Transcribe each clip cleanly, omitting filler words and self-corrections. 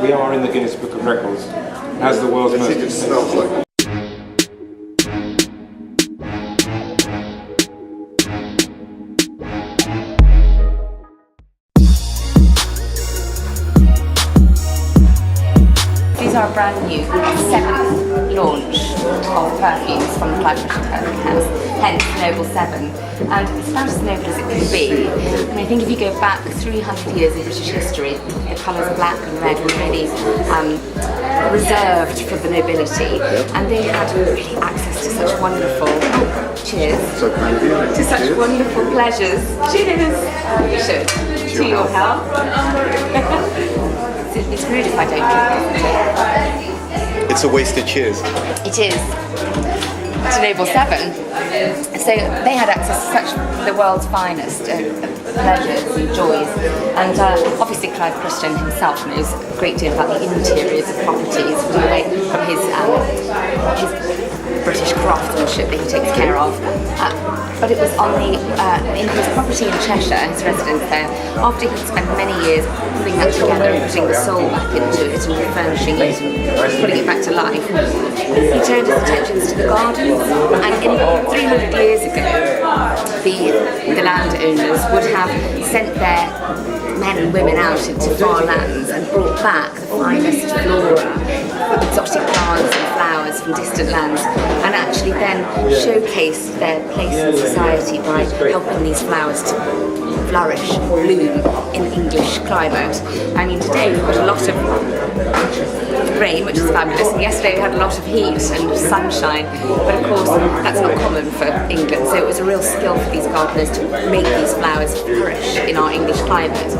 We are in the Guinness Book of Records as the world's most It smells like. These are a brand new 7th launch of perfumes from the Clive Christian perfume house, hence Noble 7. And it's about as noble as it can be. And I think if you go back 300 years in British history, the colours black and red were really reserved for the nobility, and they had really access to such wonderful, cheers, So kind of you. to such wonderful pleasures. Cheers! You should. To your health. It's rude if I don't drink, isn't it? It's a wasted cheers. It is. To Noble 7. So they had access to such the world's finest pleasures and joys. And obviously Clive Christian himself knows a great deal about the interiors of properties from his British craftsmanship that he takes care of. But it was on in his property in Cheshire, his residence there, after he'd spent many years putting that together and putting the soul back into it and refurnishing it and putting it back to life, he turned his attentions to the gardens. And in 300 years ago, the landowners would have sent their men and women out into far lands and brought back the finest flora, exotic plants and flowers from distant lands, and actually then showcased their place in society by helping these flowers to flourish, bloom in English climate. I mean, today we've got a lot of rain, which is fabulous, and yesterday we had a lot of heat and sunshine, but of course that's not common for England, so it was a real skill for these gardeners to make these flowers flourish in our English climate.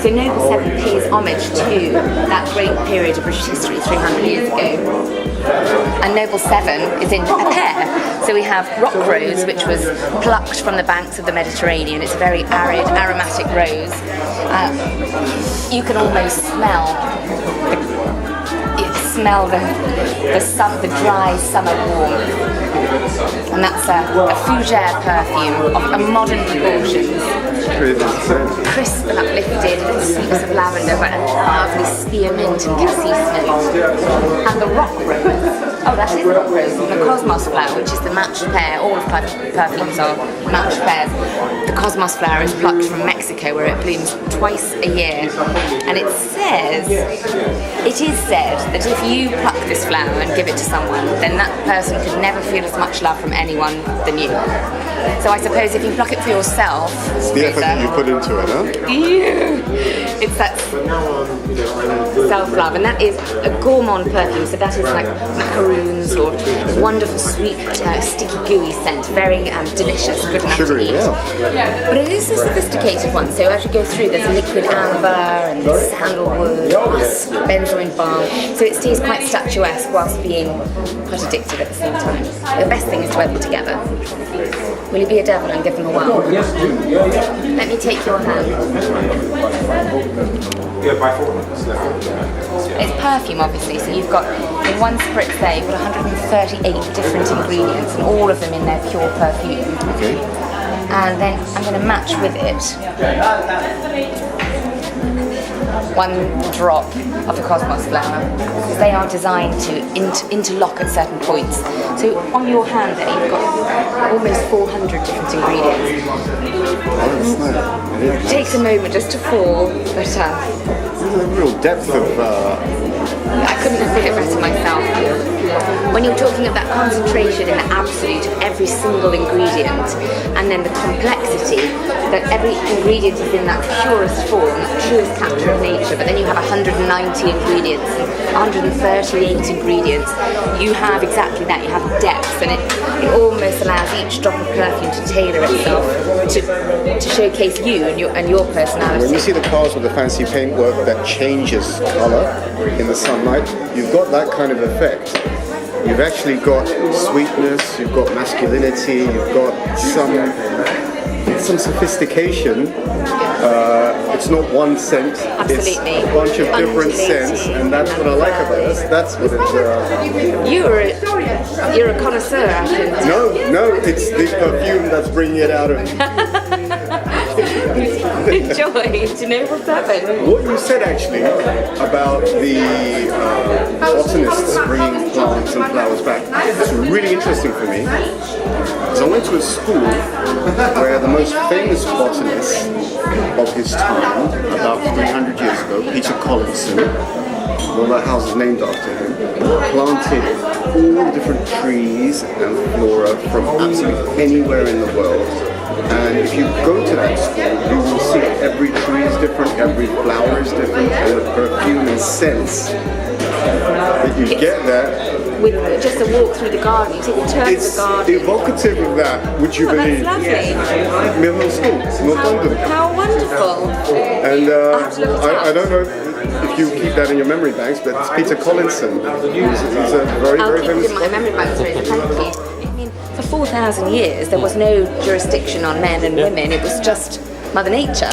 So Noble 7 pays homage to that great period of British history 300 years ago. And Noble 7 is in a pair. So we have Rock Rose, which was plucked from the banks of the Mediterranean. It's a very arid, aromatic rose. You can almost smell the dry summer warmth. And that's a fougere perfume of modern proportions. Crisp and uplifted, and sweetness of lavender, but a lovely spearmint and cassis note. And the Rock Rose. Oh, that is the Rock Rose. And the Cosmos flower, which is the matched pair. All of Clive's perfumes are matched pairs. The Cosmos flower is plucked from Mexico, where it blooms twice a year. And it is said that if you pluck this flower and give it to someone, then that person could never feel as much love from anyone than you. So I suppose if you pluck it for yourself, It's the effort that you put into it, huh? it's that self-love, and that is a gourmand perfume. So that is like macaroons or wonderful sweet, sticky, gooey scent, very delicious, good enough Sugary, to eat. yeah. But it is a sophisticated one. So as you go through, there's liquid amber and sandalwood, musk, benzoin balm. So it stays quite statuesque whilst being quite addictive at the same time. The best thing is to wear them together. Will you be a devil and give them a whirl? Let me take your hand. Yeah, by Fortnum. It's perfume, obviously, so you've got, in one spritz there, you've got 138 different ingredients, and all of them in their pure perfume. Okay. And then I'm going to match with it one drop of the Cosmos flower, because they are designed to interlock at certain points. So on your hand there, you've got almost 400 different ingredients. Oh, that's nice. It takes a moment just to fall, but There's a real depth of. I couldn't have put it better myself. When you're talking of that concentration in the absolute of every single ingredient, and then the complexity that every ingredient is in that purest form, that truest capture of nature, but then you have 190 ingredients, 138 ingredients, you have exactly that, you have depth, and it almost allows each drop of perfume to tailor itself to showcase you and your personality. When you see the cars with the fancy paintwork that changes colour in the sunlight, you've got that kind of effect. You've actually got sweetness, you've got masculinity, you've got some sophistication. It's not one scent, Absolutely. It's a bunch of different scents, and that's what I like about it. That's what it's. You're a connoisseur, I think. No, it's the perfume that's bringing it out of me. joy. Do you know what's happened? What you said actually about the botanists bringing plants and flowers back, that's really interesting for me. Because I went to a school where the most famous botanist of his time, about 300 years ago, Peter Collinson, all that house is named after him, planted all different trees and flora from absolutely anywhere in the world. And if you go to that school, you will see every tree is different, every flower is different, and the perfume and scents that you get there. With just a walk through the garden, you take a tour of the It's garden. evocative of that, would you Oh, that's believe? lovely. Middle School, North London. How wonderful. And I'll have to look it I up. don't know if you keep that in your memory banks, but it's Peter Collinson. He's a very, I'll very keep it famous in my memory bank, sorry, thank you. I mean, for 4,000 years, there was no jurisdiction on men and women, it was just Mother Nature.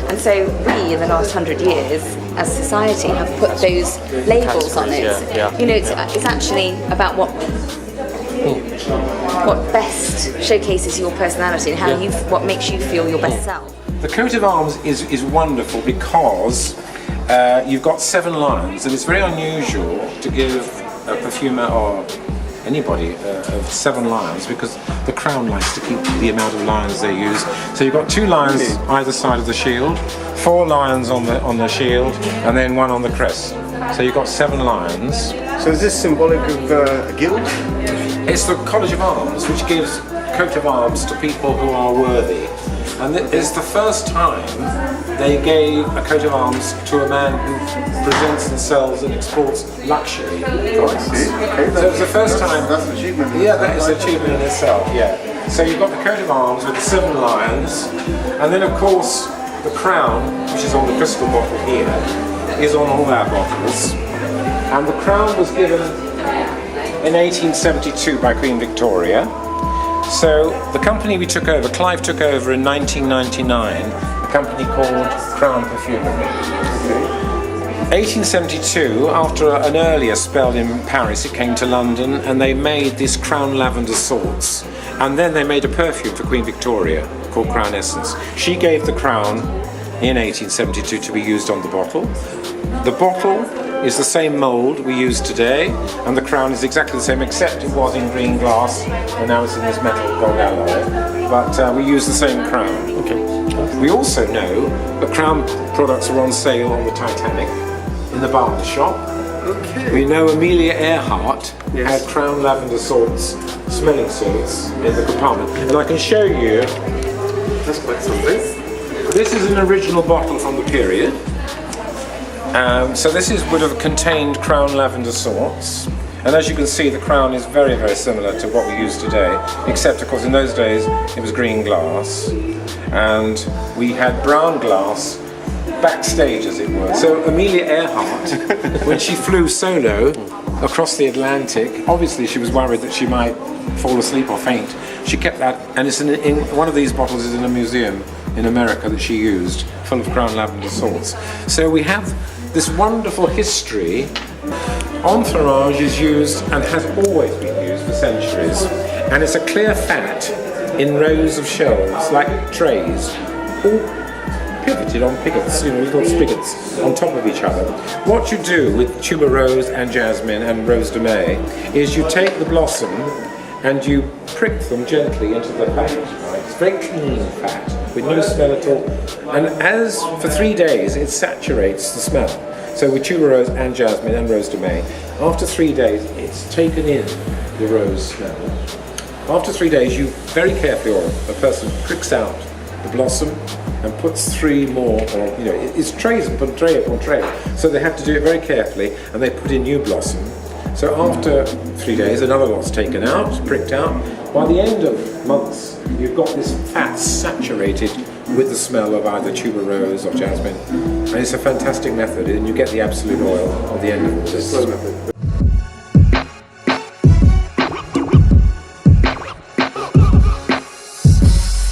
And so we, in the last 100 years, as society, have put those labels on it. You know, it's actually about what best showcases your personality and how what makes you feel your best self. The coat of arms is wonderful because you've got 7 lions, and it's very unusual to give a perfumer or anybody of 7 lions, because the crown likes to keep the amount of lions they use. So you've got 2 lions either side of the shield, 4 lions on the shield, and then 1 on the crest. So you've got 7 lions. So is this symbolic of a guild? It's the College of Arms, which gives coat of arms to people who are worthy. And it's the first time they gave a coat of arms to a man who presents and sells and exports luxury products. So it's the first time. That's an achievement. Yeah, that is an achievement in itself, yeah. So you've got the coat of arms with the 7 lions, and then of course the crown, which is on the crystal bottle here, is on all our bottles. And the crown was given in 1872 by Queen Victoria. So the company we took over, Clive took over in 1999, a company called Crown Perfumery. 1872, after an earlier spell in Paris, it came to London and they made this Crown Lavender salts. And then they made a perfume for Queen Victoria called Crown Essence. She gave the crown in 1872 to be used on the bottle. The bottle is the same mould we use today, and the crown is exactly the same, except it was in green glass and now it's in this metal gold alloy. But we use the same crown. Okay. We also know that crown products are on sale on the Titanic in the barber shop. Okay. We know Amelia Earhart had Crown Lavender salts, smelling salts, in the compartment. And I can show you. That's quite something. This is an original bottle from the period. So this would have contained Crown Lavender salts, and as you can see, the crown is very, very similar to what we use today, except of course in those days it was green glass, and we had brown glass backstage, as it were. So Amelia Earhart, when she flew solo across the Atlantic, obviously she was worried that she might fall asleep or faint. She kept that, and it's in one of these bottles is in a museum in America that she used, full of Crown Lavender salts. So we have this wonderful history. Entourage is used and has always been used for centuries, and it's a clear fat in rows of shelves, like trays, all pivoted on pivots, little spigots on top of each other. What you do with tuberose and jasmine and rose de may is you take the blossom and you prick them gently into the fat. Right? It's very clean fat with no smell at all. And as for 3 days it saturates the smell. So with tuberose and jasmine and rose de may, after 3 days it's taken in the rose smell. After 3 days you very carefully, or a person pricks out the blossom and puts 3 more, or it's trays upon tray upon tray. So they have to do it very carefully, and they put in new blossom. So after 3 days, another lot's taken out, pricked out. By the end of months, you've got this fat saturated with the smell of either tuberose or jasmine. And it's a fantastic method, and you get the absolute oil at the end of all this.